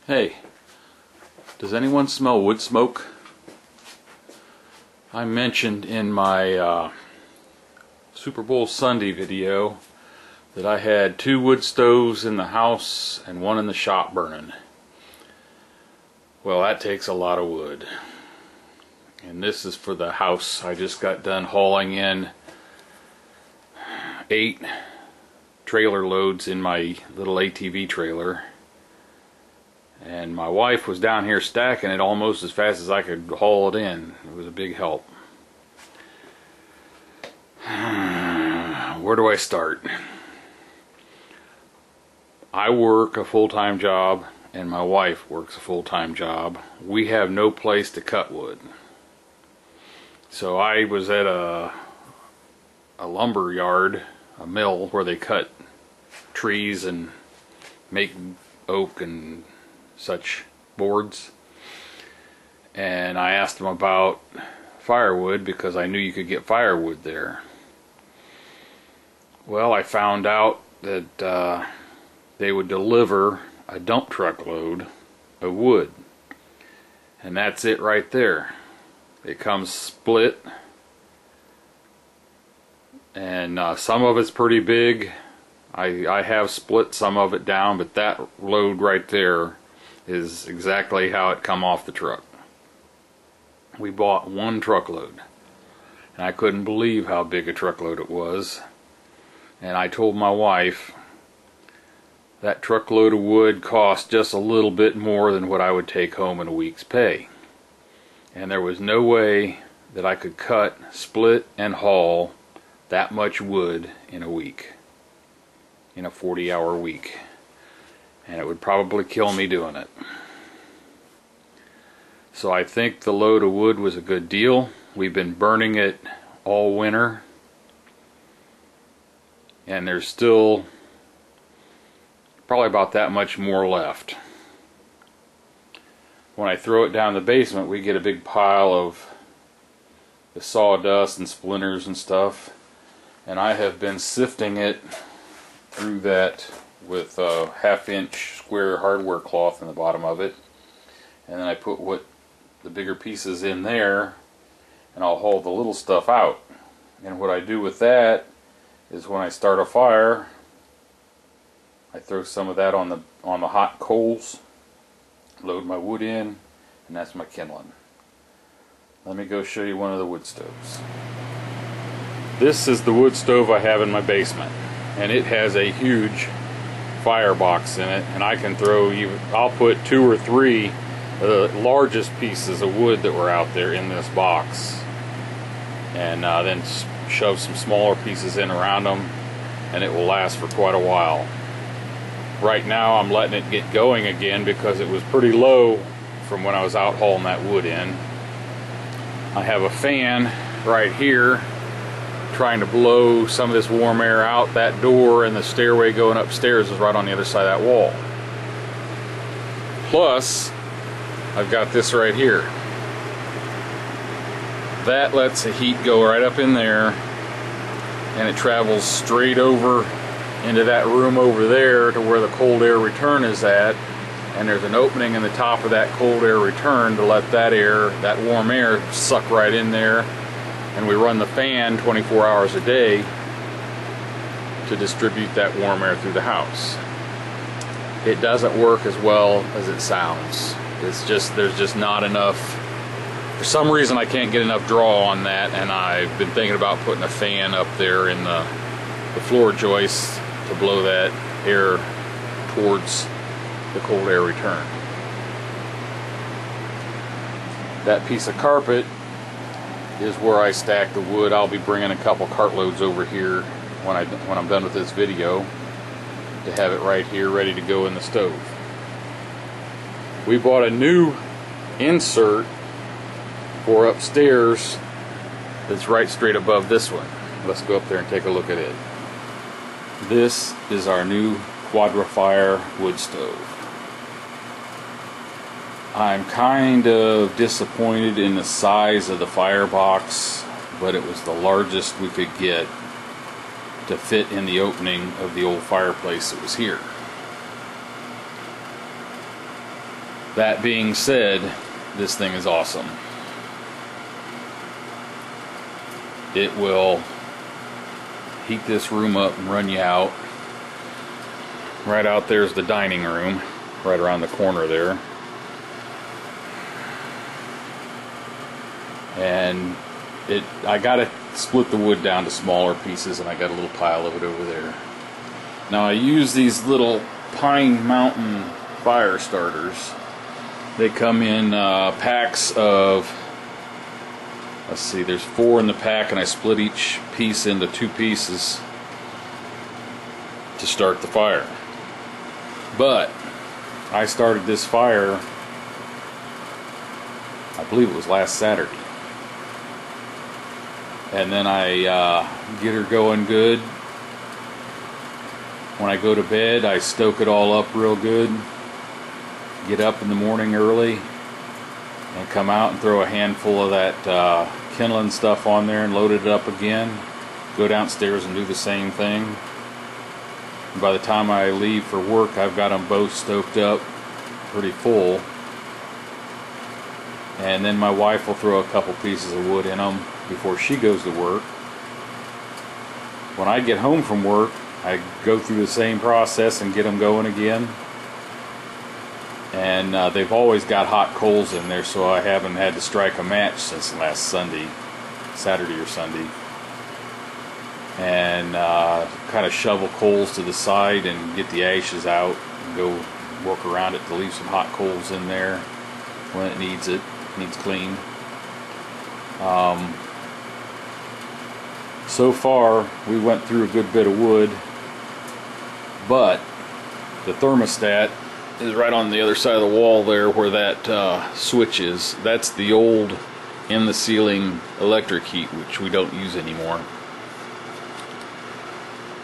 Hey, does anyone smell wood smoke? I mentioned in my Super Bowl Sunday video that I had 2 wood stoves in the house and 1 in the shop burning. Well, that takes a lot of wood. And this is for the house. I just got done hauling in 8 trailer loads in my little ATV trailer. And my wife was down here stacking it almost as fast as I could haul it in. It was a big help. Where do I start? I work a full-time job and my wife works a full-time job. We have no place to cut wood. So I was at a lumber yard, a mill where they cut trees and make oak and such boards, and I asked them about firewood because I knew you could get firewood there. Well, I found out that they would deliver a dump truck load of wood, and that's it right there. It comes split, and some of it's pretty big. I have split some of it down, but that load right there is exactly how it come off the truck. We bought 1 truckload, and I couldn't believe how big a truckload it was. And I told my wife that truckload of wood cost just a little bit more than what I would take home in a week's pay. And there was no way that I could cut, split, and haul that much wood in a week, in a 40-hour week. And it would probably kill me doing it. So I think the load of wood was a good deal. We've been burning it all winter, and there's still probably about that much more left. When I throw it down the basement, we get a big pile of the sawdust and splinters and stuff, and I have been sifting it through that with a 1/2-inch square hardware cloth in the bottom of it, and then I put the bigger pieces in there, and I'll haul the little stuff out. And what I do with that is when I start a fire, I throw some of that on the hot coals, load my wood in, and that's my kindling. Let me go show you one of the wood stoves. This is the wood stove I have in my basement, and it has a huge firebox in it, and I can throw I'll put 2 or 3 of the largest pieces of wood that were out there in this box, and then shove some smaller pieces in around them, and it will last for quite a while. Right now I'm letting it get going again because it was pretty low from when I was out hauling that wood in. I have a fan right here trying to blow some of this warm air out. That door and the stairway going upstairs is right on the other side of that wall. Plus, I've got this right here. That lets the heat go right up in there, and it travels straight over into that room over there to where the cold air return is at, and there's an opening in the top of that cold air return to let that air, that warm air, suck right in there. And we run the fan 24 hours a day to distribute that warm air through the house. It doesn't work as well as it sounds. There's just not enough. For some reason I can't get enough draw on that, and I've been thinking about putting a fan up there in the floor joists to blow that air towards the cold air return. That piece of carpet is where I stack the wood. I'll be bringing a couple cartloads over here when I'm done with this video to have it right here ready to go in the stove. We bought a new insert for upstairs that's right straight above this one. Let's go up there and take a look at it. This is our new Quadra-Fire wood stove. I'm kind of disappointed in the size of the firebox, but it was the largest we could get to fit in the opening of the old fireplace that was here. That being said, this thing is awesome. It will heat this room up and run you out. Right out there's the dining room, right around the corner there. And I gotta split the wood down to smaller pieces, and I got a little pile of it over there. Now I use these little Pine Mountain fire starters. They come in packs of, let's see, there's 4 in the pack, and I split each piece into 2 pieces to start the fire. But I started this fire, I believe it was last Saturday. And then I get her going good. When I go to bed, I stoke it all up real good. Get up in the morning early and come out and throw a handful of that kindling stuff on there and load it up again. Go downstairs and do the same thing. And by the time I leave for work, I've got them both stoked up pretty full. And then my wife will throw a couple pieces of wood in them before she goes to work. When I get home from work, I go through the same process and get them going again. And they've always got hot coals in there, so I haven't had to strike a match since last Sunday, Saturday or Sunday. And kind of shovel coals to the side and get the ashes out and go work around it to leave some hot coals in there when it needs cleaned. So far we went through a good bit of wood, but the thermostat is right on the other side of the wall there where that switch is. That's the old in the ceiling electric heat, which we don't use anymore.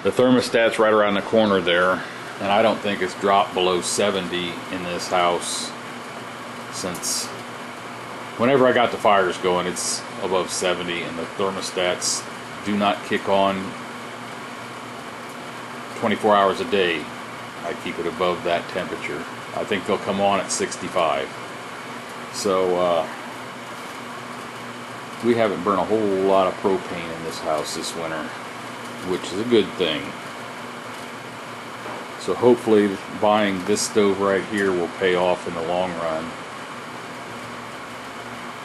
The thermostat's right around the corner there, and I don't think it's dropped below 70 in this house since whenever I got the fires going. It's above 70, and the thermostats do not kick on 24 hours a day. I keep it above that temperature. I think they'll come on at 65. So we haven't burned a whole lot of propane in this house this winter, which is a good thing. So hopefully buying this stove right here will pay off in the long run.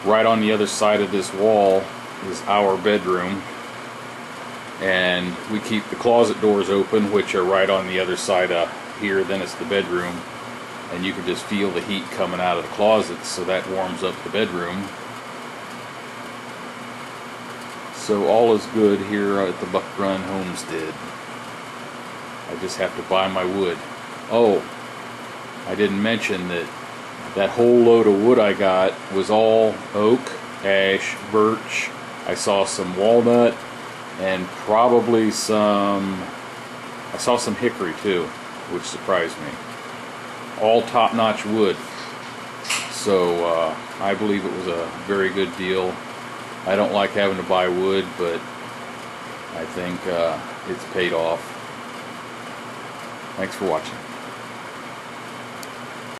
Right on the other side of this wall is our bedroom, and we keep the closet doors open, which are right on the other side of here. Then it's the bedroom, and you can just feel the heat coming out of the closets, so that warms up the bedroom. So all is good here at the Buck Run Homestead. I just have to buy my wood. Oh, I didn't mention that that whole load of wood I got was all oak, ash, birch. I saw some walnut and probably I saw some hickory too, which surprised me. All top-notch wood. So I believe it was a very good deal. I don't like having to buy wood, but I think it's paid off. Thanks for watching.